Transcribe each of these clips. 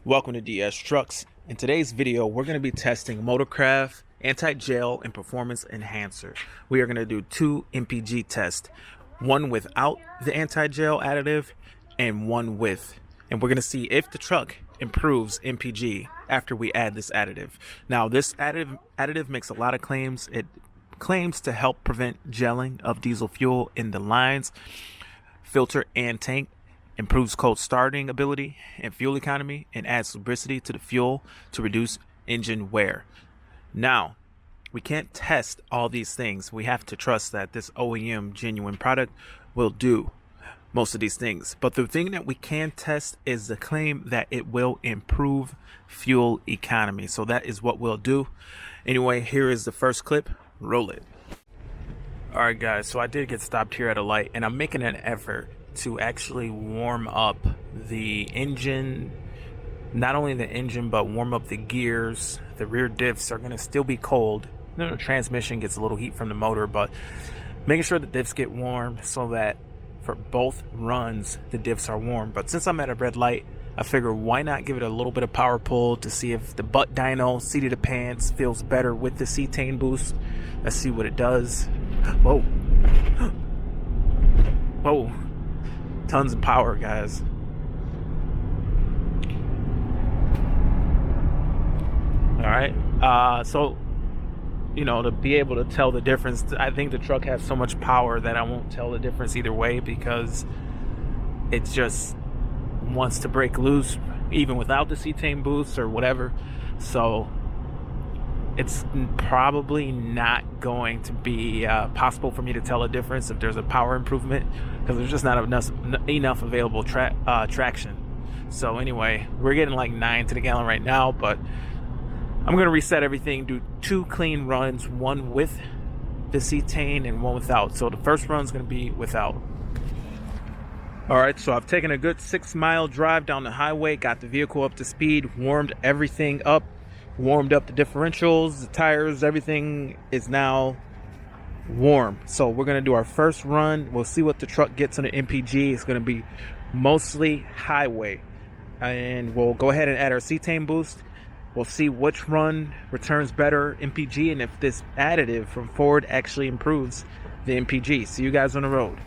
Welcome to DS Trucks. In today's video, we're going to be testing Motorcraft Anti-Gel and Performance Enhancer. We are going to do two MPG tests, one without the anti-gel additive and one with. And we're going to see if the truck improves MPG after we add this additive. Now, this additive makes a lot of claims. It claims to help prevent gelling of diesel fuel in the lines, filter, and tank, improves cold starting ability and fuel economy, and adds lubricity to the fuel to reduce engine wear. Now, we can't test all these things. We have to trust that this OEM genuine product will do most of these things. But the thing that we can test is the claim that it will improve fuel economy. So that is what we'll do. Anyway, here is the first clip. Roll it. All right, guys. So I did get stopped here at a light, and I'm making an effort to actually warm up the engine. Not only the engine, but warm up the gears. The rear diffs are going to still be cold. The transmission gets a little heat from the motor, but making sure the diffs get warm so that for both runs the diffs are warm. But since I'm at a red light, I figure why not give it a little bit of power pull to see if the butt dyno, seat of the pants, feels better with the cetane boost. Let's see what it does. Whoa. Whoa. Tons of power, guys. All right. So, to be able to tell the difference, I think the truck has so much power that I won't tell the difference either way, because it just wants to break loose even without the cetane boost or whatever. So it's probably not going to be possible for me to tell a difference if there's a power improvement, because there's just not enough available traction. So anyway, we're getting like 9 to the gallon right now, but I'm going to reset everything, do 2 clean runs, one with the cetane and one without. So the first run is going to be without. All right, so I've taken a good 6-mile drive down the highway, got the vehicle up to speed, warmed everything up, warmed up the differentials, the tires, everything is now warm. So we're going to do our first run. We'll see what the truck gets on the MPG. It's going to be mostly highway, and we'll go ahead and add our cetane boost. We'll see which run returns better MPG and if this additive from Ford actually improves the MPG. See you guys on the road.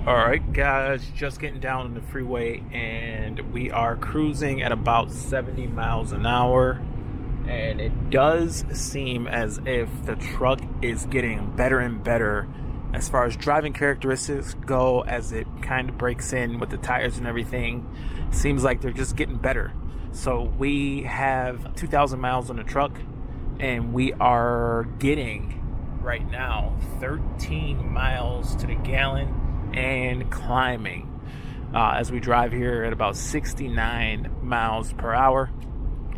All right, guys, just getting down on the freeway, and we are cruising at about 70 miles an hour. And it does seem as if the truck is getting better and better as far as driving characteristics go, as it kind of breaks in with the tires and everything. Seems like they're just getting better. So we have 2,000 miles on the truck, and we are getting right now 13 miles to the gallon and climbing as we drive here at about 69 miles per hour.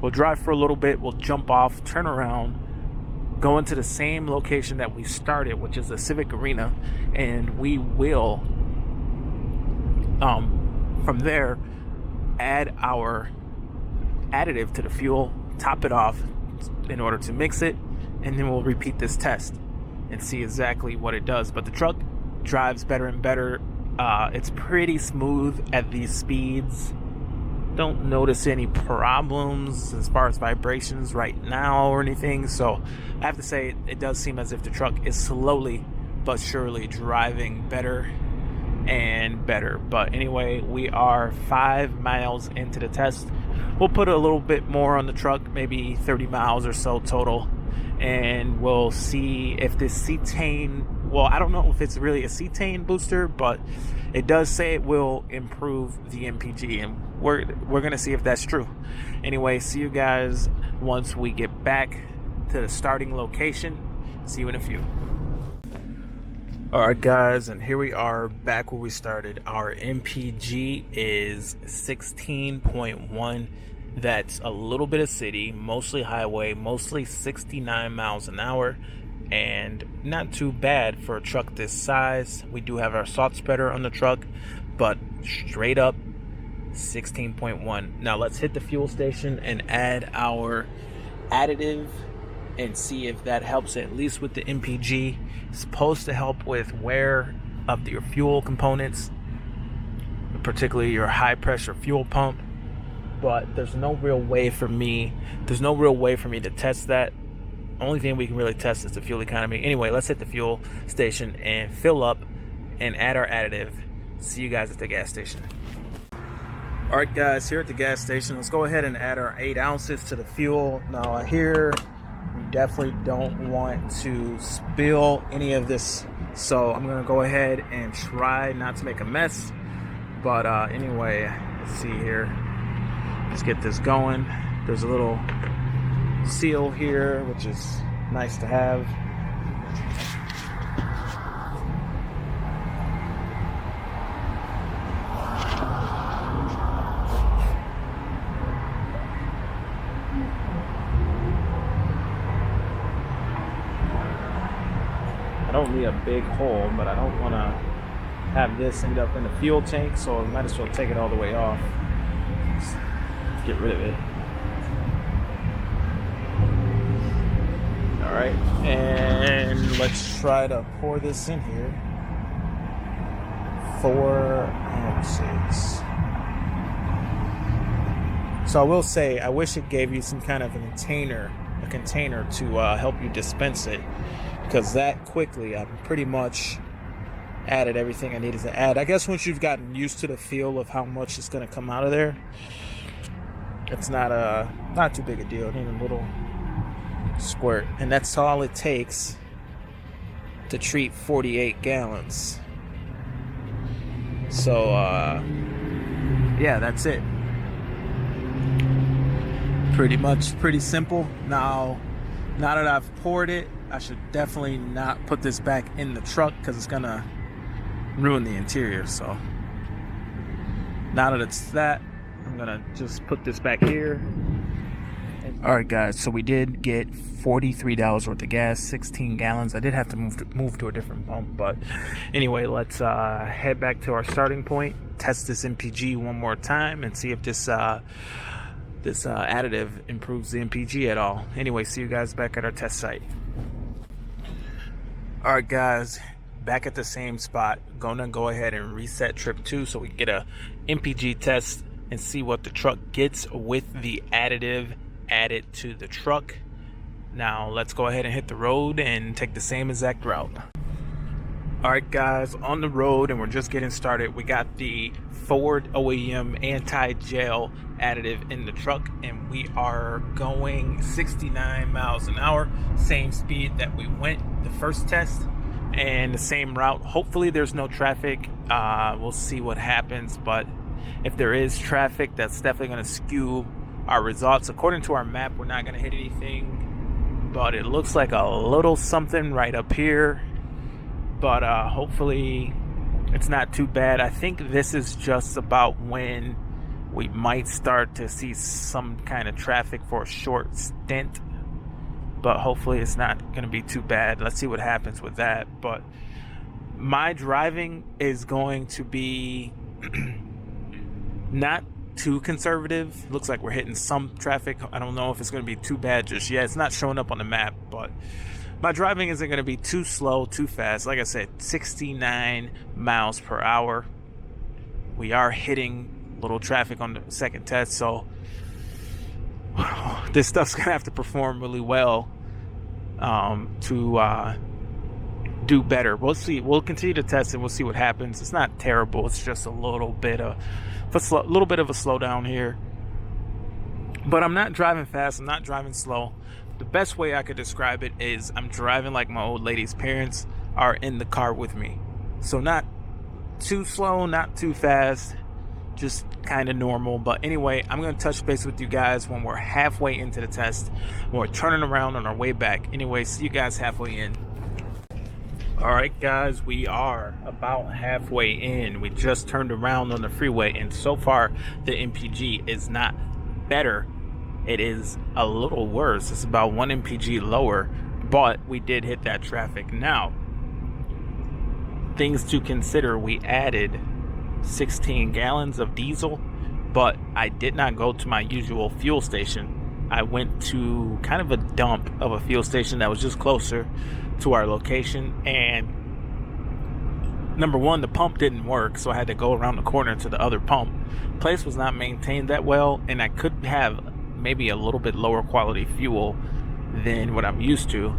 We'll drive for a little bit, we'll jump off, turn around, go into the same location that we started, which is the Civic Arena, and we will from there add our additive to the fuel, top it off in order to mix it, and then we'll repeat this test and see exactly what it does. But the truck drives better and better. It's pretty smooth at these speeds. Don't notice any problems as far as vibrations right now or anything. So I have to say, it does seem as if the truck is slowly but surely driving better and better. But anyway, we are 5 miles into the test. We'll put a little bit more on the truck, maybe 30 miles or so total, and we'll see if this cetane, well, I don't know if it's really a cetane booster, but it does say it will improve the MPG, and we're going to see if that's true. Anyway, see you guys once we get back to the starting location. See you in a few. All right, guys, and here we are back where we started. Our MPG is 16.1. That's a little bit of city, mostly highway, mostly 69 miles an hour, and not too bad for a truck this size. We do have our salt spreader on the truck, but straight up 16.1. Now let's hit the fuel station and add our additive and see if that helps, at least with the MPG. It's supposed to help with wear of your fuel components, particularly your high pressure fuel pump. but there's no real way for me to test that. Only thing we can really test is the fuel economy. Anyway, let's hit the fuel station and fill up and add our additive. See you guys at the gas station. All right, guys, here at the gas station, let's go ahead and add our 8 ounces to the fuel. Now here, we definitely don't want to spill any of this, so I'm gonna go ahead and try not to make a mess. But anyway, let's see here. Let's get this going. There's a little seal here, which is nice to have. I don't need a big hole, but I don't want to have this end up in the fuel tank, so I might as well take it all the way off. Let's get rid of it. All right, and let's try to pour this in here. 4 ounces. So I will say, I wish it gave you some kind of a container to help you dispense it, because that quickly I pretty much added everything I needed to add. I guess once you've gotten used to the feel of how much is going to come out of there, it's not too big a deal. I need a little squirt, and that's all it takes to treat 48 gallons. So yeah, that's it. Pretty simple. Now that I've poured it, I should definitely not put this back in the truck because it's gonna ruin the interior. So now that it's that, I'm gonna just put this back here. All right, guys, so we did get $43 worth of gas, 16 gallons. I did have to move to a different pump, but anyway, let's head back to our starting point, test this MPG one more time, and see if this additive improves the MPG at all. Anyway, see you guys back at our test site. All right, guys, back at the same spot. Gonna go ahead and reset trip 2 so we can get a MPG test and see what the truck gets with the additive added to the truck. Now let's go ahead and hit the road and take the same exact route. All right, guys, on the road, and we're just getting started. We got the Ford OEM anti-gel additive in the truck, and we are going 69 miles an hour, same speed that we went the first test, and the same route. Hopefully there's no traffic. We'll see what happens, but if there is traffic, that's definitely going to skew our results. According to our map, we're not going to hit anything, but it looks like a little something right up here. But hopefully it's not too bad. I think this is just about when we might start to see some kind of traffic for a short stint, but hopefully it's not going to be too bad. Let's see what happens with that. But my driving is going to be not too conservative. Looks like we're hitting some traffic. I don't know if it's going to be too bad just yet. It's not showing up on the map, but my driving isn't going to be too slow, too fast. Like I said, 69 miles per hour. We are hitting little traffic on the second test, so this stuff's going to have to perform really well to do better. We'll see. We'll continue to test it. We'll see what happens. It's not terrible. It's just a little bit of a slowdown here. But I'm not driving fast. I'm not driving slow. The best way I could describe it is I'm driving like my old lady's parents are in the car with me. So not too slow, not too fast, just kind of normal. But anyway, I'm going to touch base with you guys when we're halfway into the test, when we're turning around on our way back. Anyway, see you guys halfway in. All right, guys, we are about halfway in. We just turned around on the freeway, and so far the MPG is not better. It is a little worse. It's about 1 MPG lower, but we did hit that traffic. Now, things to consider: we added 16 gallons of diesel, but I did not go to my usual fuel station. I went to kind of a dump of a fuel station that was just closer to our location, and number one, the pump didn't work, so I had to go around the corner to the other pump. Place was not maintained that well, and I could have maybe a little bit lower quality fuel than what I'm used to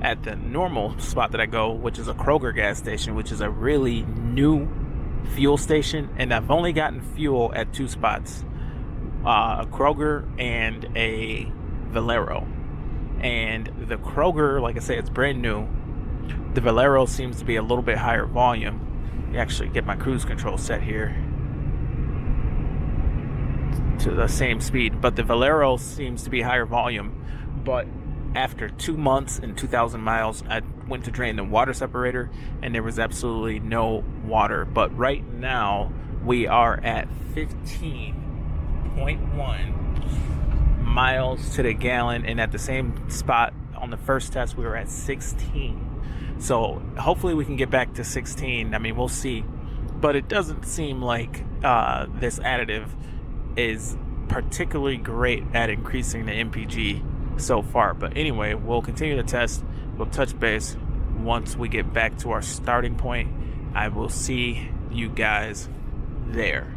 at the normal spot that I go, which is a Kroger gas station, which is a really new fuel station. And I've only gotten fuel at 2 spots, a Kroger and a Valero. And the Kroger, like I say, it's brand new. The Valero seems to be a little bit higher volume. You actually get my cruise control set here to the same speed, but the Valero seems to be higher volume. But after 2 months and 2,000 miles, I went to drain the water separator and there was absolutely no water. But right now we are at 15.1 miles to the gallon, and at the same spot on the first test we were at 16. So hopefully we can get back to 16. I mean, we'll see, but it doesn't seem like this additive is particularly great at increasing the MPG so far. But anyway, we'll continue to test. We'll touch base once we get back to our starting point. I will see you guys there.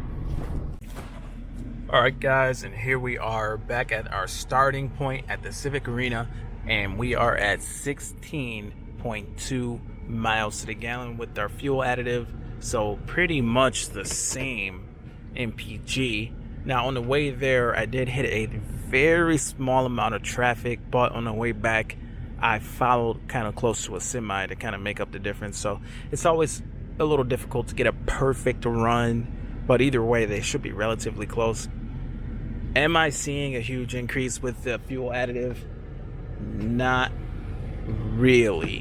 All right, guys, and here we are back at our starting point at the Civic Arena, and we are at 16.2 miles to the gallon with our fuel additive, so pretty much the same MPG. Now on the way there I did hit a very small amount of traffic, but on the way back I followed kind of close to a semi to kind of make up the difference. So it's always a little difficult to get a perfect run, but either way they should be relatively close. Am I seeing a huge increase with the fuel additive? Not really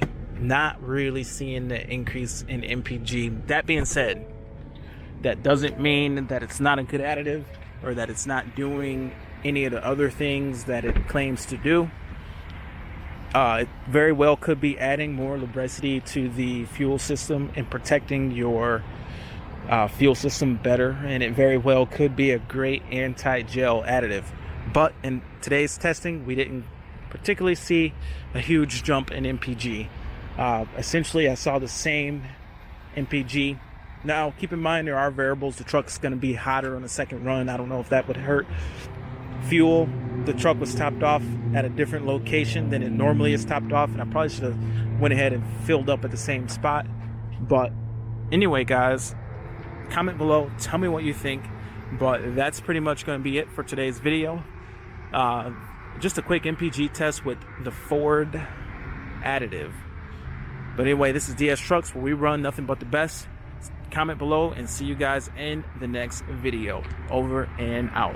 seeing the increase in MPG. That being said, that doesn't mean that it's not a good additive or that it's not doing any of the other things that it claims to do. It very well could be adding more lubricity to the fuel system and protecting your fuel system better, and it very well could be a great anti-gel additive. But in today's testing, we didn't particularly see a huge jump in MPG. Essentially, I saw the same MPG. Now, keep in mind there are variables. The truck's going to be hotter on the second run. I don't know if that would hurt fuel. The truck was topped off at a different location than it normally is topped off, and I probably should have went ahead and filled up at the same spot. But anyway, guys, comment below, tell me what you think. But that's pretty much going to be it for today's video. Just a quick MPG test with the Ford additive. But anyway, this is DS Trucks, where we run nothing but the best. Comment below and see you guys in the next video. Over and out.